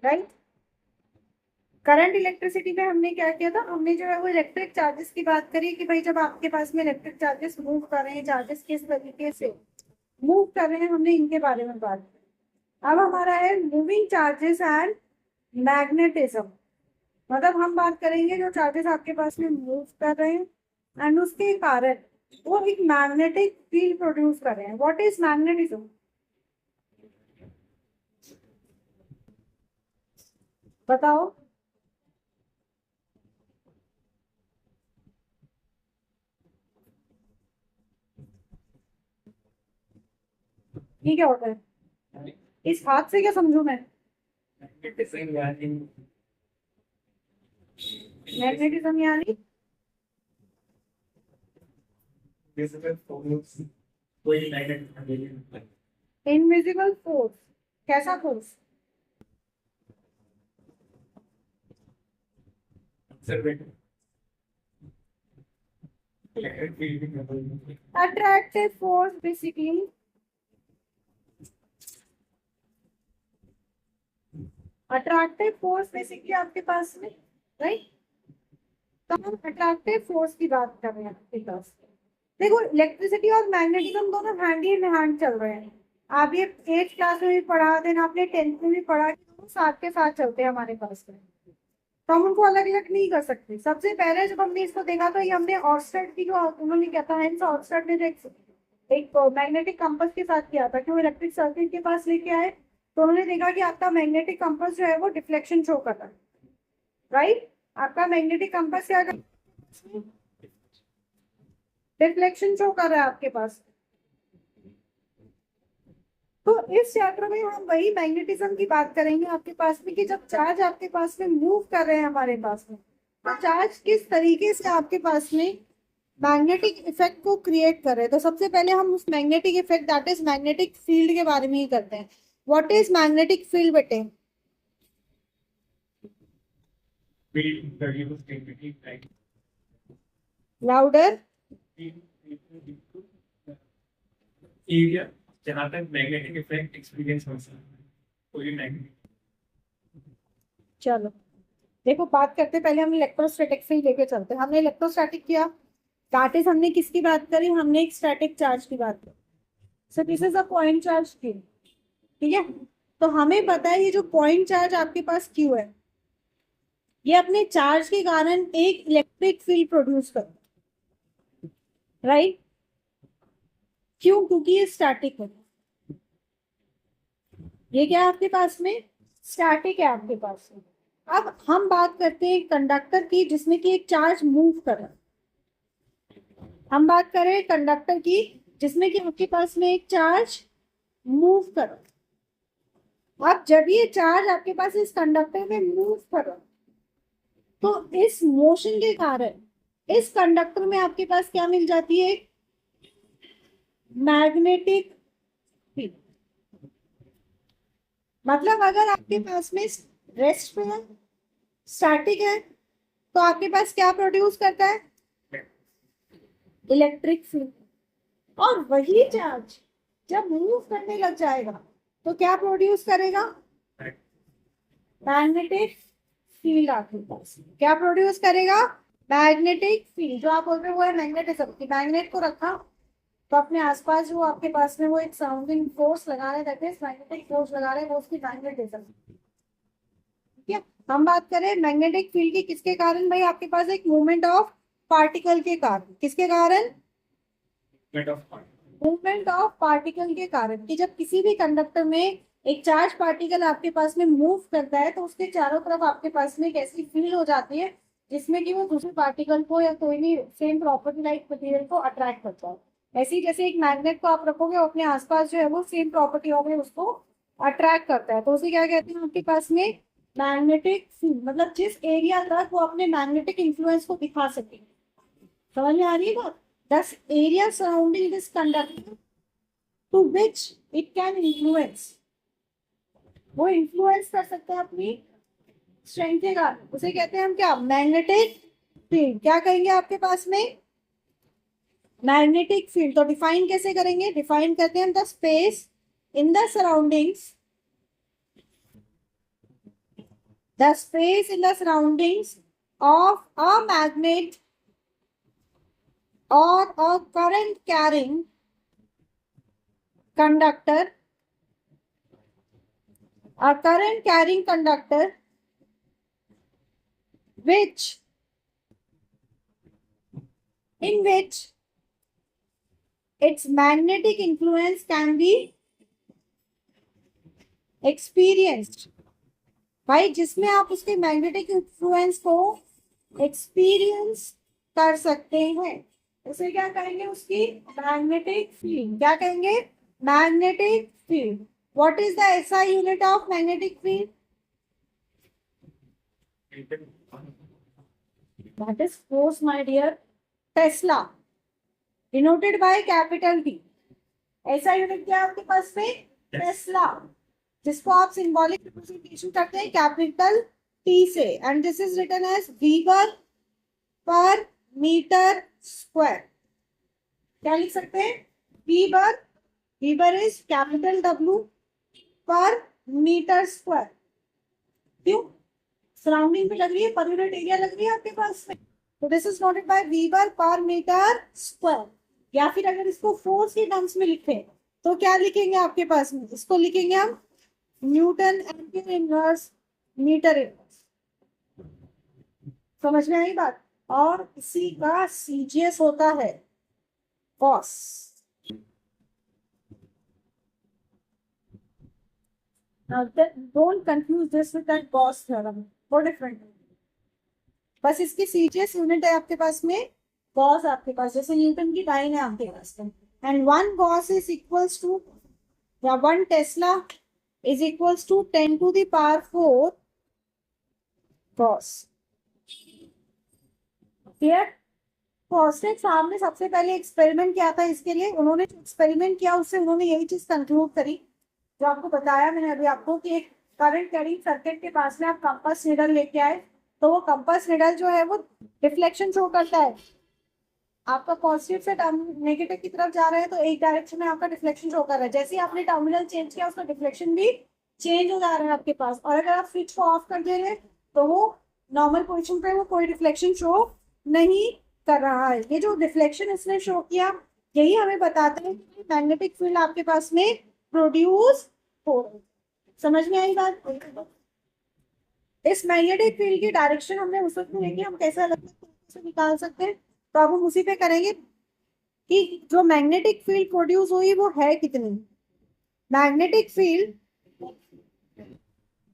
Right. Current electricity में हमने क्या किया था, हमने जो है वो इलेक्ट्रिक चार्जेस की बात करी कि भाई जब आपके पास में इलेक्ट्रिक चार्जेस मूव कर रहे हैं, चार्जेस किस तरीके से मूव कर रहे हैं, हमने इनके बारे में बात की। अब हमारा है मूविंग चार्जेस एंड मैग्नेटिज्म। मतलब हम बात करेंगे जो चार्जेस आपके पास में मूव कर रहे हैं एंड उसके कारण वो एक मैग्नेटिक फील्ड प्रोड्यूस कर रहे हैं। व्हाट इज मैग्नेटिज्म, बताओ। ये क्या होता है, इस हाथ से क्या समझू मैं। मैग्नेटिज्म यानी इनविजिबल फोर्स। कैसा force, attractive force basically. Attractive force basically आपके पास में, राइट। तो हम अट्रैक्टिव फोर्स की बात कर रहे हैं आपके पास। देखो इलेक्ट्रिसिटी और मैग्नेटिज्म दोनों हैंड इन हैंड चल रहे हैं। आप ये 8th क्लास में भी पढ़ा, देन आपने 10th में भी पढ़ा कि दोनों साथ के साथ चलते हैं हमारे पास में। तो हम उनको अलग अलग नहीं कर सकते। सबसे पहले जब हमने इसको देखा तो ये हमने ऑर्स्टेड की जो उन्होंने क्या था, हेंस ऑर्स्टेड ने जो एक मैग्नेटिक कंपास के साथ किया था कि वो इलेक्ट्रिक सर्किट के पास लेके आए, तो उन्होंने देखा कि आपका मैग्नेटिक कंपास जो है वो डिफ्लेक्शन शो कर रहा है, राइट। आपका मैग्नेटिक कंपास क्या कर, डिफ्लेक्शन शो कर रहा है आपके पास। तो इस चैप्टर में हम वही मैग्नेटिज्म की बात करेंगे आपके पास में कि जब चार्ज आपके पास में मूव कर रहे हैं हमारे पास में, तो चार्ज किस तरीके से आपके पास में मैग्नेटिक इफेक्ट को क्रिएट कर रहे हैं। तो सबसे पहले हम उस magnetic effect that is magnetic field के बारे में ही करते हैं। व्हाट इज मैग्नेटिक फील्ड बेटे, लाउडर। एरिया जहाँ तक मैग्नेटिक इफेक्ट एक्सपीरियंस हो सकता है, कोई मैग्नेटिक। चलो देखो बात करते पहले हम इलेक्ट्रोस्टैटिक से ही लेके चलते हैं। हमने इलेक्ट्रोस्टैटिक किया, दैट इज हमने किसकी बात करी, हमने एक स्टैटिक चार्ज की बात करी। सो this is a point charge Q, ठीक है। तो हमें पता है ये जो पॉइंट चार्ज आपके पास क्यू है, ये अपने चार्ज के कारण एक इलेक्ट्रिक फील्ड प्रोड्यूस करता है, राइट। क्यों, क्योंकि ये स्टैटिक है। ये क्या है आपके पास में, स्टैटिक है आपके पास में। अब हम बात करते हैं कंडक्टर की जिसमें कि एक चार्ज मूव कर रहा है। हम बात कर रहे हैं कंडक्टर की जिसमें कि आपके पास में एक चार्ज मूव कर रहा है। अब जब ये चार्ज आपके पास इस कंडक्टर में मूव कर रहा है, तो इस मोशन के कारण इस कंडक्टर में आपके पास क्या मिल जाती है, मैग्नेटिक फील्ड। मतलब अगर आपके पास में रेस्ट में स्टैटिक है तो आपके पास क्या प्रोड्यूस करता है, इलेक्ट्रिक फील्ड। और वही चार्ज जब मूव करने लग जाएगा तो क्या प्रोड्यूस करेगा, मैग्नेटिक फील्ड। आपके पास क्या प्रोड्यूस करेगा, मैग्नेटिक फील्ड। जो आप बोल रहे हो वो है मैग्नेटिज्म की। मैग्नेट को रखा तो अपने आसपास जो आपके पास में वो एक सराउंडिंग फोर्स लगा रहे हैं, मैग्नेटिक फोर्स लगा रहे हैं, वो उसकी मैग्नेटिज्म, ठीक है। हम बात करें मैग्नेटिक फील्ड की किसके कारण, भाई आपके पास एक मूवमेंट ऑफ पार्टिकल के कारण। किसके कारण, मूवमेंट ऑफ पार्टिकल के कारण। कि जब किसी भी कंडक्टर में एक चार्ज पार्टिकल आपके पास में मूव करता है तो उसके चारों तरफ आपके पास में एक ऐसी फील्ड हो जाती है जिसमें कि वो दूसरे पार्टिकल को या कोई भी सेम प्रॉपर्टी लाइक मटेरियल को अट्रैक्ट करता है। ऐसे ही जैसे एक मैग्नेट को आप रखोगे अपने आसपास जो है वो सेम प्रॉपर्टी होगी उसको अट्रैक्ट करता है, तो उसे क्या कहते हैं आपके पास में, मैग्नेटिक फील्ड। मतलब जिस एरिया तक वो अपने मैग्नेटिक इन्फ्लुएंस को दिखा सके। समझ में आ रही है बात। Thus area surrounding this conductor to which it can influence, वो इन्फ्लुएंस कर सकते हैं अपनी स्ट्रेंथ के कारण, उसे कहते हैं हम क्या, मैग्नेटिक फील्ड। क्या कहेंगे आपके पास में, मैग्नेटिक फील्ड। तो डिफाइन कैसे करेंगे, डिफाइन करते हैं the space in the surroundings the space in the surroundings of a magnet or a current carrying conductor, a current carrying conductor in which its magnetic influence can be experienced. भाई जिसमें आप उसके magnetic influence को experience कर सकते हैं उसे क्या कहेंगे, उसकी मैग्नेटिक फील्ड। क्या कहेंगे, magnetic field. What is the SI unit of magnetic field? That is force my dear. Tesla denoted by capital T. SI unit क्या है आपके पास में? टेस्ला, जिसको आप सिंबॉलिक रिप्रेजेंटेशन करते हैं कैपिटल टी से, and this is written as weber per metre square. क्या लिख सकते हैं? Weber, weber is capital W per metre square. क्यों? सराउंडिंग में लग रही है, पर यूनिट एरिया लग रही है आपके पास में, तो this is noted bye वीबर per metre square. या फिर अगर इसको फोर्स के टर्म्स में लिखें तो क्या लिखेंगे आपके पास में? इसको लिखेंगे हम newton ampere inverse metre inverse. समझ में आई बात? और इसी का सीजीएस होता है cos. Now don't confuse this with that Gauss theorem, वो डिफरेंट है। बस इसकी सीजीएस यूनिट है आपके पास में गॉस, आपके पास जैसे न्यूटन की डाइन है आपके पास में, and one gauss is equals to, या one tesla is equals to 10 to the power 4 cos। Clear? कॉस्टेक साहब ने सबसे पहले एक्सपेरिमेंट किया था इसके लिए। उन्होंने एक्सपेरिमेंट किया उससे उन्होंने यही चीज कंक्लूड करी जो आपको बताया मैंने अभी आपको, कि एक करंट कैरिंग सर्किट के पास में आप कंपास निडल लेके आए तो वो कंपास निडल जो है वो डिफ्लेक्शन शो करता है। आपका पॉजिटिव से नेगेटिव की तरफ जा रहा है तो एक डायरेक्शन में आपका डिफ्लेक्शन शो कर रहा है। जैसे ही आपने टर्मिनल चेंज किया उसका डिफ्लेक्शन भी चेंज हो जा रहा है आपके पास। और अगर आप स्विच को ऑफ कर दे रहे हैं तो वो नॉर्मल पोजीशन पे वो कोई डिफ्लेक्शन शो नहीं कर रहा है। ये जो डिफ्लेक्शन इसने शो किया यही हमें बताता है कि मैग्नेटिक फील्ड आपके पास में प्रोड्यूस हो रही है। समझ में आई बात? इस मैग्नेटिक फील्ड की डायरेक्शन हमने उस वक्त में हम कैसे अलग तरीके से निकाल सकते हैं, तो अब हम उसी पे करेंगे कि जो मैग्नेटिक फील्ड प्रोड्यूस हुई वो है कितनी। Magnetic field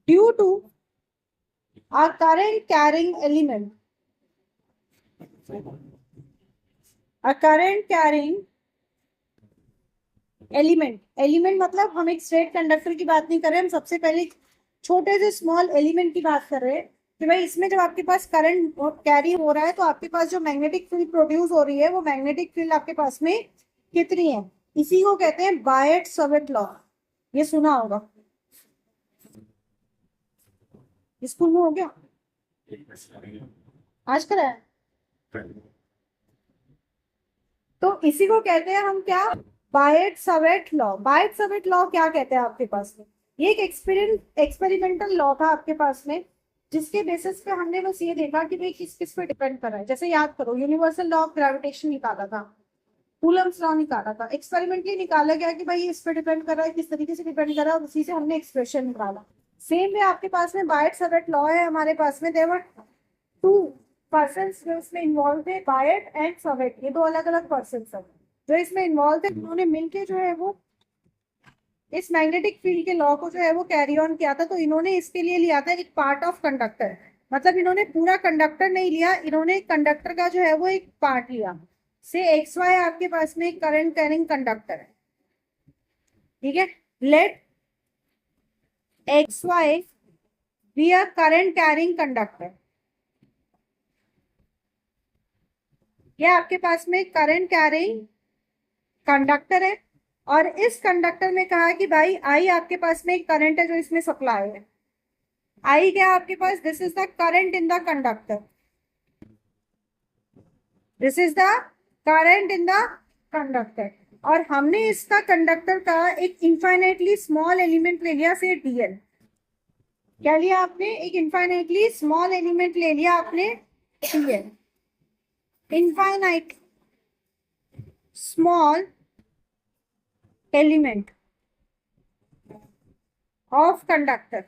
due to a current carrying element, a current carrying element. Element मतलब हम एक स्ट्रेट कंडक्टर की बात नहीं कर रहे, हम सबसे पहले छोटे से स्मॉल एलिमेंट की बात कर रहे हैं कि भाई इसमें जब आपके पास करंट कैरी हो रहा है तो आपके पास जो मैग्नेटिक फील्ड प्रोड्यूस हो रही है वो मैग्नेटिक फील्ड आपके पास में कितनी है। इसी को कहते हैं बायट सवेट लॉ। ये सुना होगा, स्कूल में हो गया आज कराया। तो इसी को कहते हैं हम क्या, बायट सवेट लॉ। बायट सवेट लॉ क्या कहते हैं आपके पास में? ये एक एक्सपेरिमेंटल लॉ था आपके पास में जिसके बेसिस पे हमने बस ये देखा कि भाई किस किस पे डिपेंड कर रहा है। जैसे याद करो यूनिवर्सल लॉ ऑफ ग्रेविटेशन निकाला था, कूलम्स लॉ निकाला था, एक्सपेरिमेंटली निकाला गया कि भाई ये इस पे डिपेंड कर रहा है, किस तरीके से डिपेंड कर रहा है, और उसी से हमने एक्सप्रेशन निकाला। सेम वे आपके पास में बायट सवेट लॉ है हमारे पास में। देवर टू पर्सन्स जो इसमें इन्वॉल्व थे, बायट एंड सवेट, ये दो अलग अलग पर्सन है जो इसमें इन्वॉल्व थे। उन्होंने मिलकर जो है वो इस मैग्नेटिक फील्ड के लॉ को जो है वो कैरी ऑन किया था। तो इन्होंने इसके लिए लिया था एक पार्ट ऑफ कंडक्टर, मतलब इन्होंने पूरा कंडक्टर नहीं लिया, इन्होंने कंडक्टर का जो है वो एक पार्ट लिया। से एक्स वाई आपके पास में करंट कैरिंग कंडक्टर है, ठीक है। Let X Y be a current carrying conductor. ये आपके पास में करंट कैरिंग कंडक्टर है और इस कंडक्टर में कहा कि भाई आई आपके पास में एक करंट है जो इसमें सप्लाई है। आई क्या आपके पास, this is the current in the conductor, this is the current in the conductor. और हमने इसका कंडक्टर का एक इनफाइनाइटली स्मॉल एलिमेंट ले लिया, से डीएल। क्या लिया आपने? एक इनफाइनाइटली स्मॉल एलिमेंट ले लिया आपने, infinite small element of conductor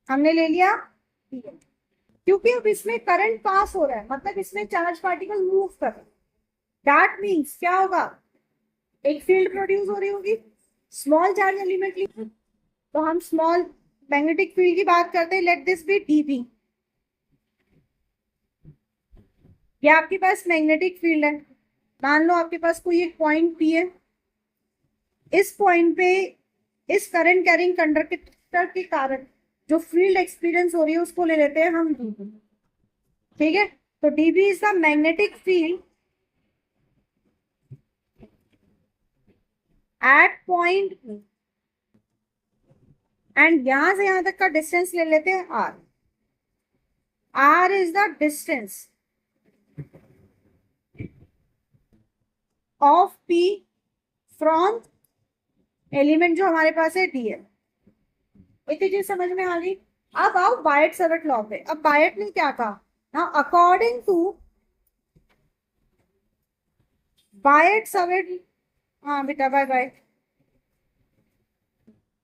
हमने ले लिया, क्योंकि अब इसमें करंट पास हो रहा है, मतलब इसमें चार्ज पार्टिकल मूव कर रहे हैं। दैट मीन्स क्या होगा, एक फील्ड प्रोड्यूस हो रही होगी। स्मॉल चार्ज एलिमेंट लिए तो हम स्मॉल मैग्नेटिक फील्ड की बात करते हैं, लेट दिस बी डीबी। ये आपके पास मैग्नेटिक फील्ड है, मान लो आपके पास कोई एक पॉइंट पी है, इस पॉइंट पे इस करंट कैरिंग कंडक्टर के कारण जो फील्ड एक्सपीरियंस हो रही है उसको ले लेते हैं हम डीबी। ठीक है, तो DB is the magnetic field at point and यहां से यहां तक का डिस्टेंस ले लेते हैं R. R is the distance of P from element जो हमारे पास है डी एल। इतनी चीज समझ में आ गई। अब आओ बायट सावर्ट लॉ पे। अब बायट ने क्या कहा ना, अकॉर्डिंग टू बायट सावर्ट, हाँ बेटा bye bye,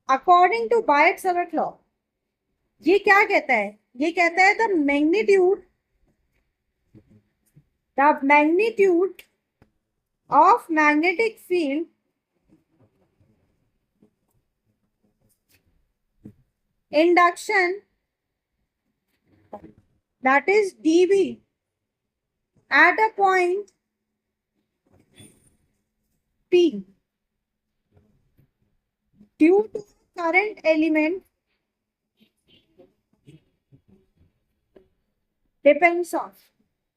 according to Biot Savart law ये क्या कहता है, ये कहता है the magnitude of magnetic field induction, that is dB at a point P due to current element depends on,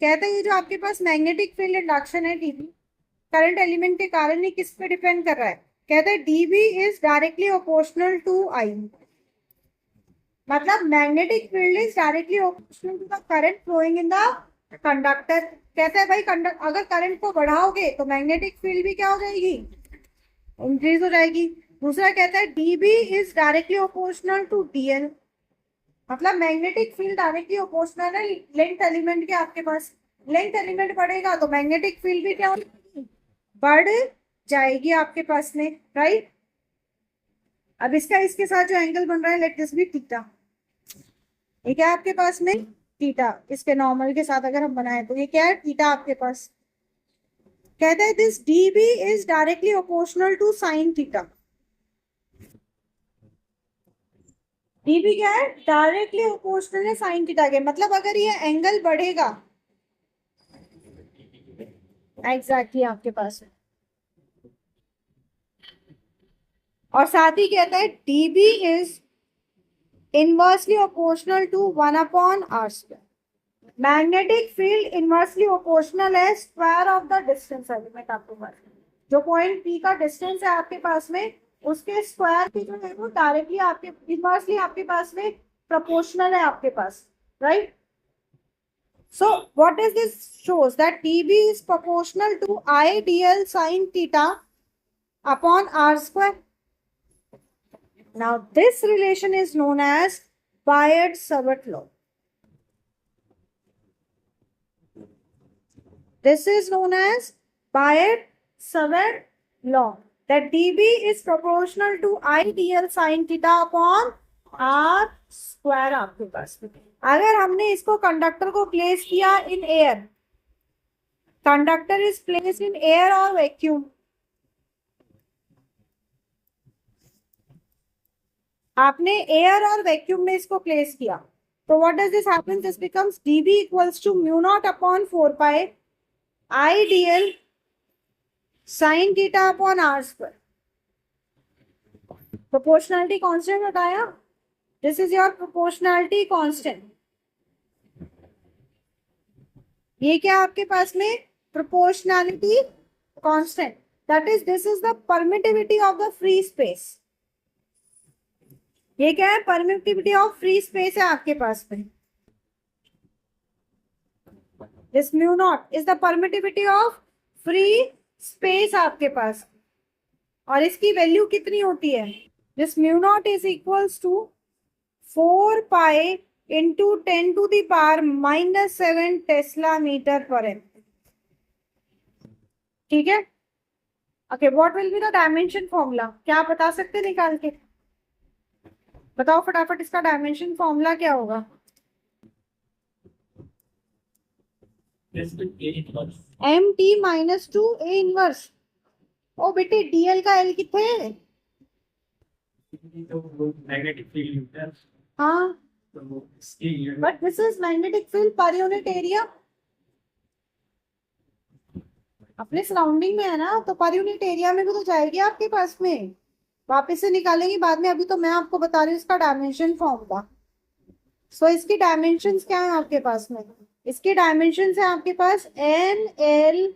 कहते हैं ये जो आपके पास मैग्नेटिक फील्ड इंडक्शन है dB, करंट एलिमेंट के कारण ही किस पे डिपेंड कर रहा है, कहते हैं dB is directly proportional to I। मतलब magnetic field is directly proportional to the current flowing in the conductor. कहते हैं भाई अगर करंट को बढ़ाओगे तो मैग्नेटिक फील्ड भी क्या हो जाएगी, इंक्रीज हो जाएगी। दूसरा कहता है DB is directly proportional to DL, मतलब मैग्नेटिक फील्ड डायरेक्टली प्रोपोर्शनल है लेंथ एलिमेंट के। आपके पास लेंथ एलिमेंट बढ़ेगा तो मैग्नेटिक फील्ड भी क्या हो जाएगी, बढ़ जाएगी आपके पास में, राइट। अब इसका इसके साथ जो एंगल बन रहा है, लेट दिस बी थीटा। ये क्या है आपके पास में, थीटा। इसके नॉर्मल के साथ अगर हम बनाए तो ये क्या है, थीटा आपके पास। कहते हैं this DB is directly proportional to sine theta. DB क्या है, डायरेक्टली प्रोपोर्शनल है साइन थीटा के। मतलब अगर ये एंगल बढ़ेगा, एग्जैक्टली आपके पास है। और साथ ही कहता है dB is inversely proportional to 1/r²। Magnetic field inversely proportional है square of the distance element. आपके पास जो पॉइंट P का डिस्टेंस है आपके पास में, उसके स्क्वायर की जो है वो डायरेक्टली आपके इनवर्सली आपके पास में प्रोपोर्शनल है आपके पास, right. So what does this shows that dB is proportional to I dl sin theta upon r². Now this relation is known as Biot-Savart law. This is known as Biot-Savart law, that dB is proportional to I dl sin theta upon r² आपके पास में। अगर हमने इसको conductor को place किया in air, conductor is place in air और vacuum, आपने एयर और वैक्यूम में इसको प्लेस किया तो what does this happen, this becomes dB equals to μ0 upon 4 pi I dl sin theta upon r²। Proportionality constant बताया, this is your proportionality constant. ये क्या आपके पास में, proportionality constant, that is this is the permittivity of the free space. ये क्या है, permittivity of free space है आपके पास में। This μ0 is the permittivity of free space आपके पास, और इसकी वैल्यू कितनी होती है, this mu naught is equals to 4 pi into 10⁻⁻7 tesla metre per M. ठीक है। Okay, what will be the dimension formula, क्या आप बता सकते हैं निकाल के? बताओ फटाफट, इसका डायमेंशन फॉर्मूला क्या होगा? M T minus two A inverse. ओ बेटे, डीएल का एल कितने है? मैग्नेटिक फील्ड होता है, हाँ, तो इसकी but this is magnetic field per unit area. अपने सराउंडिंग में है ना, तो पर यूनिट एरिया में भी तो जाएगी आपके पास में, वापस से निकालेंगे बाद में। अभी तो मैं आपको बता रही हूँ इसका डायमेंशन फॉर्मूला। सो इसकी डायमेंशंस क्या है आपके पास में? इसके डायमेंशंस है आपके पास N L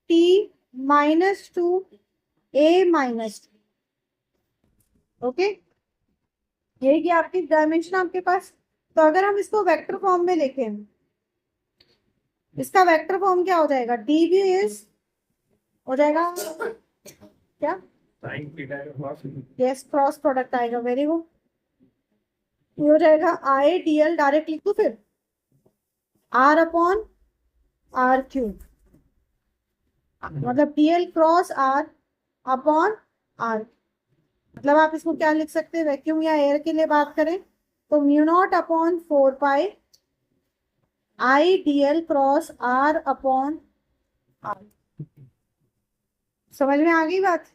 T minus two A minus two. Okay, यही की आपकी डायमेंशन आपके पास। तो अगर हम इसको वेक्टर फॉर्म में लिखें, इसका वेक्टर फॉर्म क्या हो जाएगा? डी बी इज हो जाएगा क्या? Sine theta yes, cross product आएगा, वेरी गुड। ये हो जाएगा आई डी एल, डायरेक्ट लिख दो फिर, आर अपॉन आर क्यूब, मतलब D L cross R upon R. मतलब आप इसको क्या लिख सकते हैं, वैक्यूम या एयर के लिए बात करें तो mu naught upon 4 pi I D L cross R upon R. समझ में आ गई बात?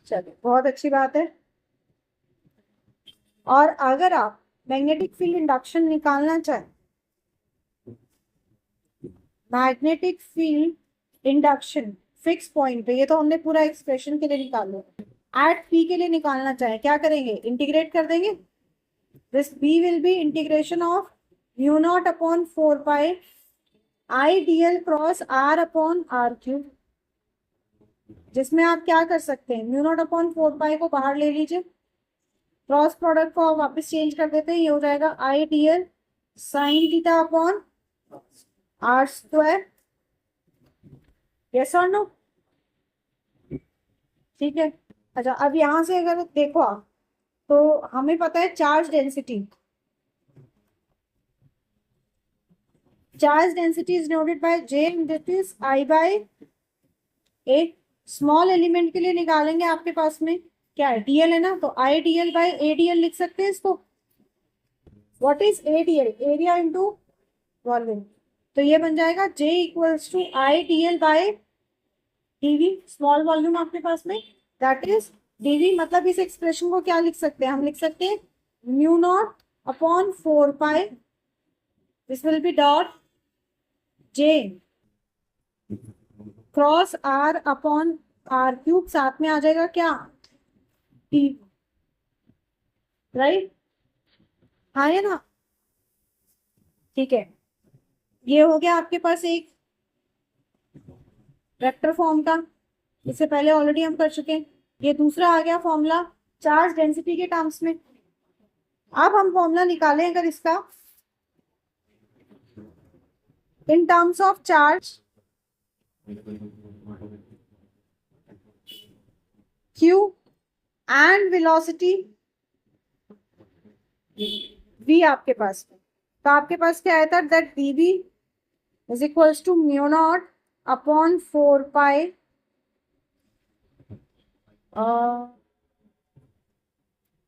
चलिए, बहुत अच्छी बात है। और अगर आप मैग्नेटिक फील्ड इंडक्शन निकालना चाहें, magnetic field induction fix point पे, ये तो हमने पूरा एक्सप्रेशन के लिए निकाला, एट पी के लिए निकालना चाहे क्या करेंगे? इंटीग्रेट कर देंगे। This B will be integration of mu naught upon 4 pi I D L cross R upon R cube, जिसमें आप क्या कर सकते हैं, म्यू नॉट अपॉन 4 पाई को बाहर ले लीजिए, क्रॉस प्रोडक्ट को वापस चेंज कर देते हैं, ये हो जाएगा I D L sine theta upon are square. Yes और नो? ठीक है। अच्छा, अब यहां से अगर देखो आप, तो हमें पता है charge density, charge density is denoted by J, this is I by A. Small element के लिए निकालेंगे, आपके पास में क्या है? डीएल है ना, तो I D L by A D L लिख सकते हैं इसको। What is A D L? Area into volume. तो ये बन जाएगा J equals to I D L by DV, small volume आपके पास में, दैट इज डीवी। मतलब इस एक्सप्रेशन को क्या लिख सकते हैं? हम लिख सकते हैं mu naught upon 4 pi, this will be dot J cross R upon R cube, साथ में आ जाएगा क्या? T, right? हाँ है ना? ठीक है, ये हो गया आपके पास एक वेक्टर फॉर्म का, इससे पहले ऑलरेडी हम कर चुके हैं। ये दूसरा आ गया फॉर्मूला चार्ज डेंसिटी के टर्म्स में। अब हम फॉर्मूला निकालें अगर इसका in terms of charge q and velocity v आपके पास में, तो आपके पास क्या आया था? That dv is equals to mu naught upon 4 pi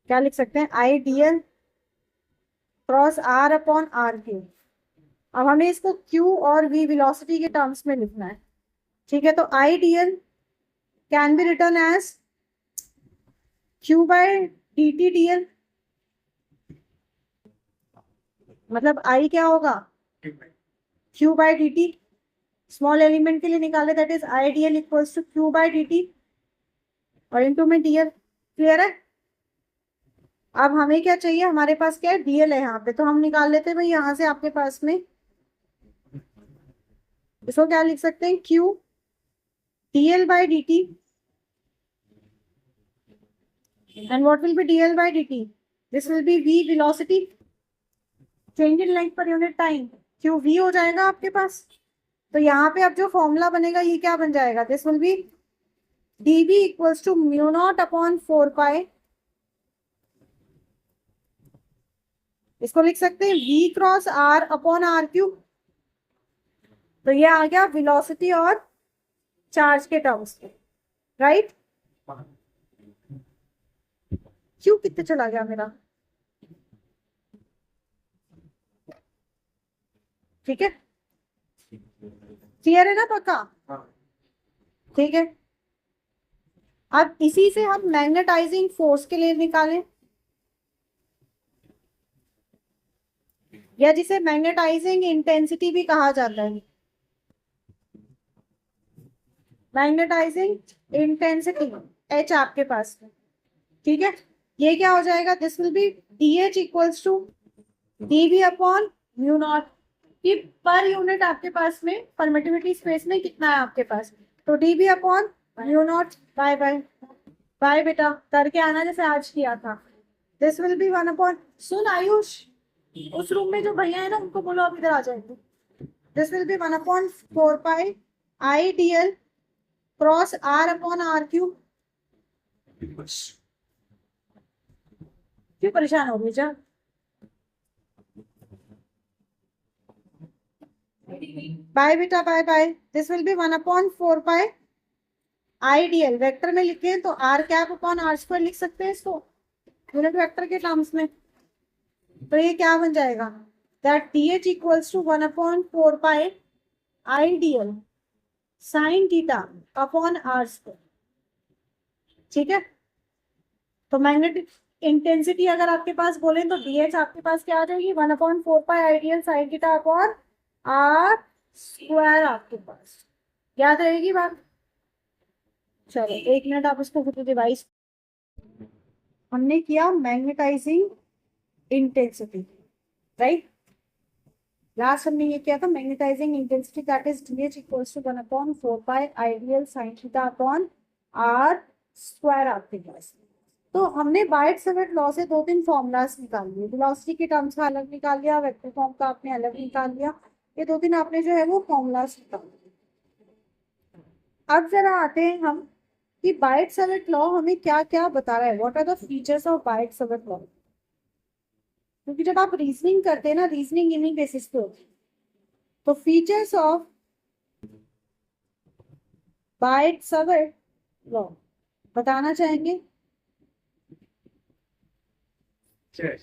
क्या लिख सकते हैं? I D L cross R upon R cube. अब हमें इसको q और v वेलोसिटी के टर्म्स में लिखना है। ठीक है, तो I D L can be written as q by D T D L, मतलब आई क्या होगा? q by D T. Small element के लिए निकाले, that is I D L equals to q by D T और into में D L. Clear है? अब हमें क्या चाहिए? हमारे पास क्या है? डीएल है यहाँ पे, तो हम निकाल लेते हैं भाई यहाँ से आपके पास में। इसको क्या लिख सकते हैं? Q DL by D T, and what will be DL by D T? This will be V velocity, change in length per unit time, Q V हो जाएगा आपके पास। तो यहाँ पे अब जो फॉर्मूला बनेगा ये क्या बन जाएगा? This will be dB equals to mu naught upon 4 pi, इसको लिख सकते हैं v cross r upon r cube. तो ये आ गया वेलोसिटी और चार्ज के टर्म्स में, राइट। क्यों कितने चला गया मेरा, ठीक है, क्लियर है ना पक्का, ठीक है। अब इसी से हम मैग्नेटाइजिंग फोर्स के लिए निकालें, या जिसे मैग्नेटाइजिंग इंटेंसिटी भी कहा जाता है, मैग्नेटाइजिंग इंटेंसिटी H आपके पास में, ठीक है। ये क्या हो जाएगा, this will be DH equals to dV upon mu naught, कि पर यूनिट आपके पास में परमिटिविटी स्पेस में कितना है आपके पास, तो dV upon mu naught bye bye bye, बेटा करके आना जैसे आज किया था। दिस विल बी 1 अपॉन, सुन आयुष, उस रूम में जो भैया है ना उनको बोलो अब इधर आ जाएंगे। This will be 1 upon 4 pi I D L cross r upon r cube. क्यों परेशान हो गई जा, बाय बेटा bye bye. This will be 1 upon 4 pi IDL, vector में लिखे तो r cap upon r square लिख सकते हैं इसको यूनिट वेक्टर के टर्म्स में। तो ये क्या बन जाएगा, that dh equals to 1 upon 4 pi IDL sine theta upon r square, ठीक है। तो मैग्नेटिक इंटेंसिटी अगर आपके पास बोले तो dh आपके पास क्या आ जाएगी, 1 upon 4 pi IDL sine theta upon r square, आपके पास याद रहेगी बात। चलो 1 मिनट आप इसको खुद डिवाइस, हमने किया मैग्नेटाइजिंग इंटेंसिटी, राइट। लास्ट हमने ये किया था magnetising intensity, that is dh equals to 1 upon 4 pi IDL sine theta upon r square आपके पास। तो हमने बाइट-सेवर्ट लॉ से 2-3 फॉर्मूलाज निकाल लिए, वेलोसिटी के टर्म्स का अलग निकाल लिया, वेक्टर फॉर्म का आपने अलग निकाल लिया, ये 2-3 आपने जो है वो फॉर्मूलाज निकाल लिए। अब जरा आते हैं हम कि बाइट-सेवर्ट लॉ हमें क्या क्या बता रहा है, what are the features of Biot Savart law. क्योंकि जब आप रीजनिंग करते हैं ना, रीजनिंग इन्हीं बेसिस पे होती है। तो फीचर्स ऑफ बाइट-सेवर्ट लॉ बताना चाहेंगे। Yes.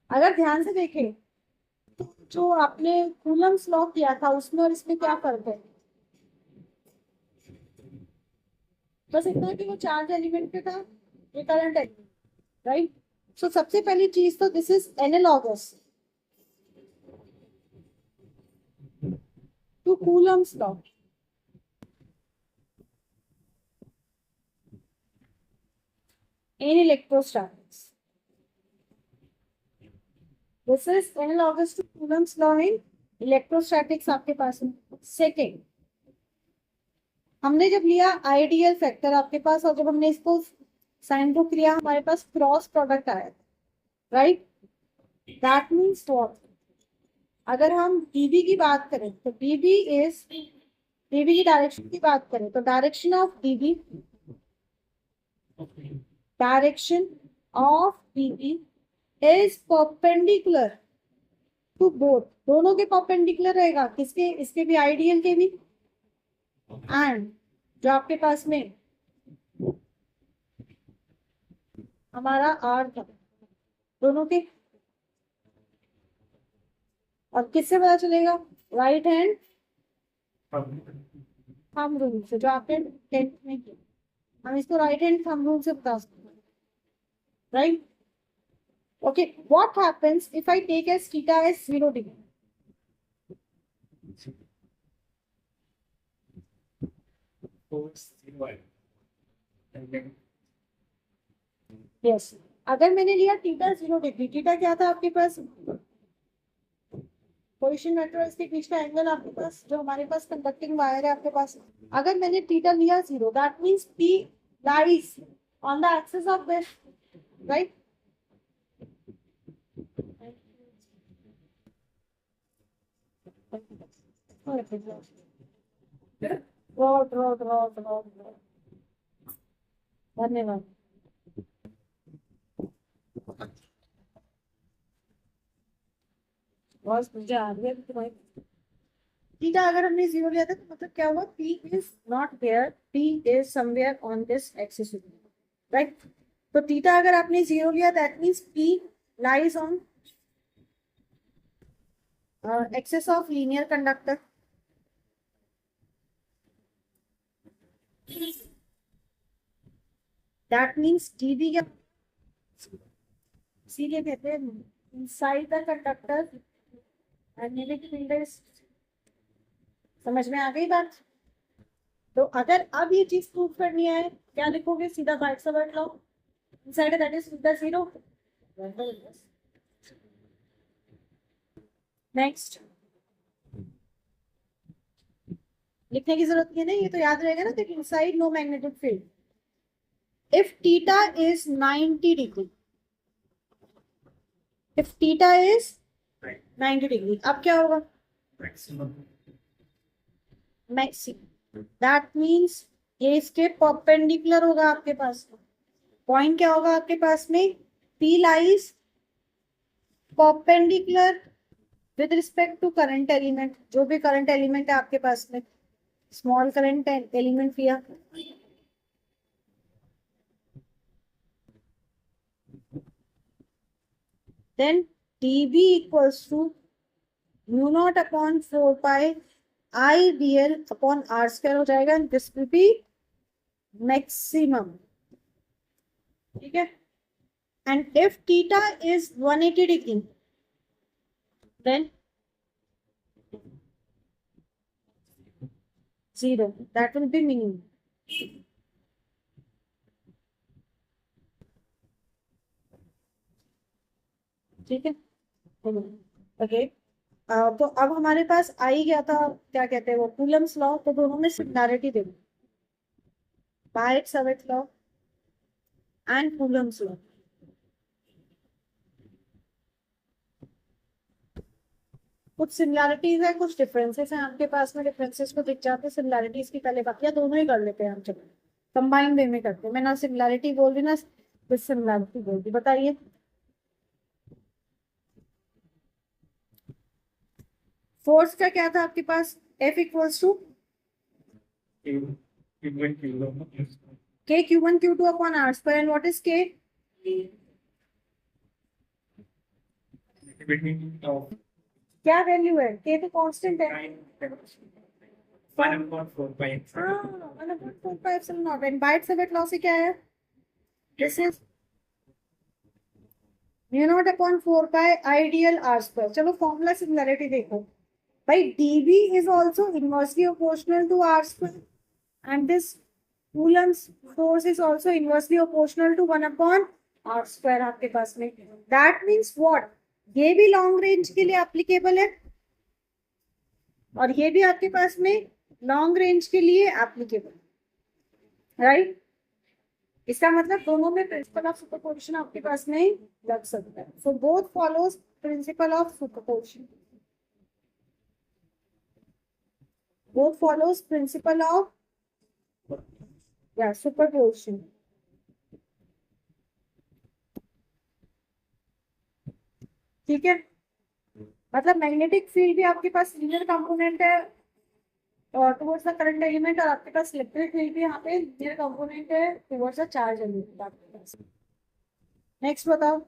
अगर ध्यान से देखें तो जो आपने कूलम्स लॉ किया था उसमें और इसमें क्या फर्क है, बस इतना कि वो चार्ज एलिमेंट पे था, ये करंट एलिमेंट, राइट। सो सबसे पहली चीज तो this is analogous to Coulomb's law. In electrostatics, this is analogous to Coulomb's law in electrostatics आपके पास में। सेकेंड, हमने जब लिया आइडियल फैक्टर आपके पास और जब हमने इसको साइन को किया हमारे पास क्रॉस प्रोडक्ट आया, राइट। दैट मीन्स व्हाट, अगर हम dB की बात करें तो dB की डायरेक्शन की बात करें तो direction of dB is perpendicular to both, दोनों के परपेंडिकुलर रहेगा, किसके, इसके भी आइडियल के भी, एंड जो आपके पास में हमारा R था दोनों के। और किससे पता चलेगा, राइट हैंड थंब रूल से, जो आपने 10th में किया, हम इसको राइट हैंड थंब रूल से बता सकते हैं, right. Okay, what happens if I take as theta as 0 degree, yes, अगर मैंने लिया थीटा 0 डिग्री, थीटा क्या था आपके पास, पोजीशन वेक्टर और इसके बीच का एंगल आपके पास, जो हमारे पास कंडक्टिंग वायर है आपके पास, अगर मैंने थीटा लिया 0, that means P lies on the axis of this, right. धन्यवाद। बस मुझे आ रही है तुम्हारी थीटा अगर हमने जीरो लिया था तो मतलब क्या हुआ, P is not there, P is somewhere on this axis, right. तो थीटा अगर आपने जीरो लिया that means P lies on axis of linear conductor. That means dB क्या, इसीलिए कहते हैं inside the conductor magnetic field is. समझ में आ गई बात। तो अगर अब ये चीज प्रूव करनी है क्या लिखोगे, सीधा बाइट से बैठ लो, इनसाइड दैट इज सीधा जीरो। नेक्स्ट लिखने की जरूरत नहीं है, ये तो याद रहेगा ना। तो inside no magnetic field if theta is 90 degree, if theta is 90 degree, अब क्या होगा, मैक्सिमम मैक्सिमम। दैट मींस ये इसके परपेंडिकुलर होगा आपके पास। पॉइंट क्या होगा आपके पास में, P lies perpendicular with respect to current element, जो भी करंट एलिमेंट है आपके पास में, स्मॉल करंट एलिमेंट लिया, then dB equals to mu naught upon 4 pi I dl upon r square हो जाएगा, and this will be maximum, ठीक है। And if theta is 180 degree then 0, that will be minimum। ठीक है, okay. तो अब हमारे पास आई गया था, क्या कहते हैं वो, कूलम्स लॉ। तो दोनों में सिमिलैरिटी देखो, bite-Savart law and Coulomb's law. कुछ सिमिलैरिटीज है, कुछ डिफरेंसेस हैं आपके पास में। डिफरेंसेस को दिख जाते हैं, सिमिलैरिटीज की पहले बात, या दोनों ही कर लेते हैं हम, चलो कंबाइन वे में करते हैं। मैं ना सिमिलैरिटी बोल रही ना डिससिमिलैरिटी बोल रही। बताइए फोर्स का क्या था आपके पास, F equals to K Q1 Q2 upon R square, and what is K, क्या वैल्यू है, K तो कांस्टेंट है। हाँ 1/4 epsilon naught. And Biot Savart law से क्या है, this is mu naught upon 4 pi I dl R square. चलो फॉर्मूला सिमिलैरिटी देखो भाई, dB is also inversely proportional to R square, and this Coulomb's force is also inversely proportional to 1 upon R square आपके पास में। That means what, ये भी long range के लिए एप्लीकेबल है और ये भी आपके पास में लॉन्ग रेंज के लिए एप्लीकेबल, राइट। इसका मतलब दोनों में प्रिंसिपल ऑफ सुपरपोजिशन आपके पास में लग सकता है। So both follows principle of superposition, both follows principle of superposition। ठीक है, मतलब मैग्नेटिक फील्ड भी आपके पास लीनियर कंपोनेंट है और टुवर्ड्स द करंट एलिमेंट, और आपके पास इलेक्ट्रिक फील्ड भी यहाँ पे लीनियर कंपोनेंट है टुवर्ड्स द चार्ज एलिमेंट आपके पास। नेक्स्ट बताओ,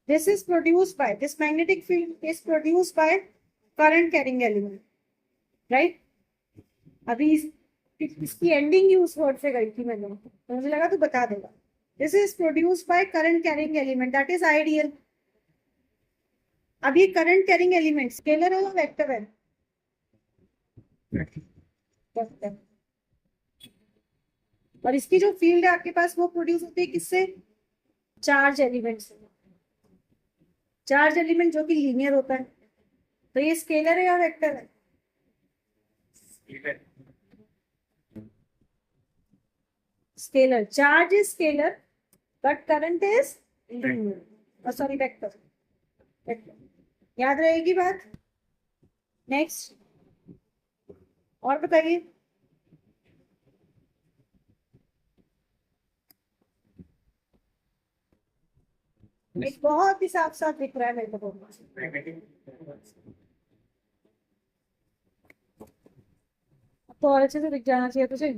this is produced by, this magnetic field is produced by current carrying element, right। अभी इसकी एंडिंग ही उस वर्ड से गई थी मैंने, तो मुझे लगा तू बता देगा। This is produced by current carrying element, that is ideal. अब ये करंट कैरिंग एलिमेंट स्केलर है या वेक्टर है, वेक्टर। और इसकी जो फील्ड है आपके पास वो प्रोड्यूस होती है किससे, चार्ज एलिमेंट से। चार्ज एलिमेंट जो कि लीनियर होता है। तो ये स्केलर है या वेक्टर है, scalar, charge is scalar but current is sorry vector. याद रहेगी बात। नेक्स्ट और बताइए। एक बहुत ही साफ साफ दिख रहा है मेरे को। तो और अच्छे से दिख जाना चाहिए तुझे।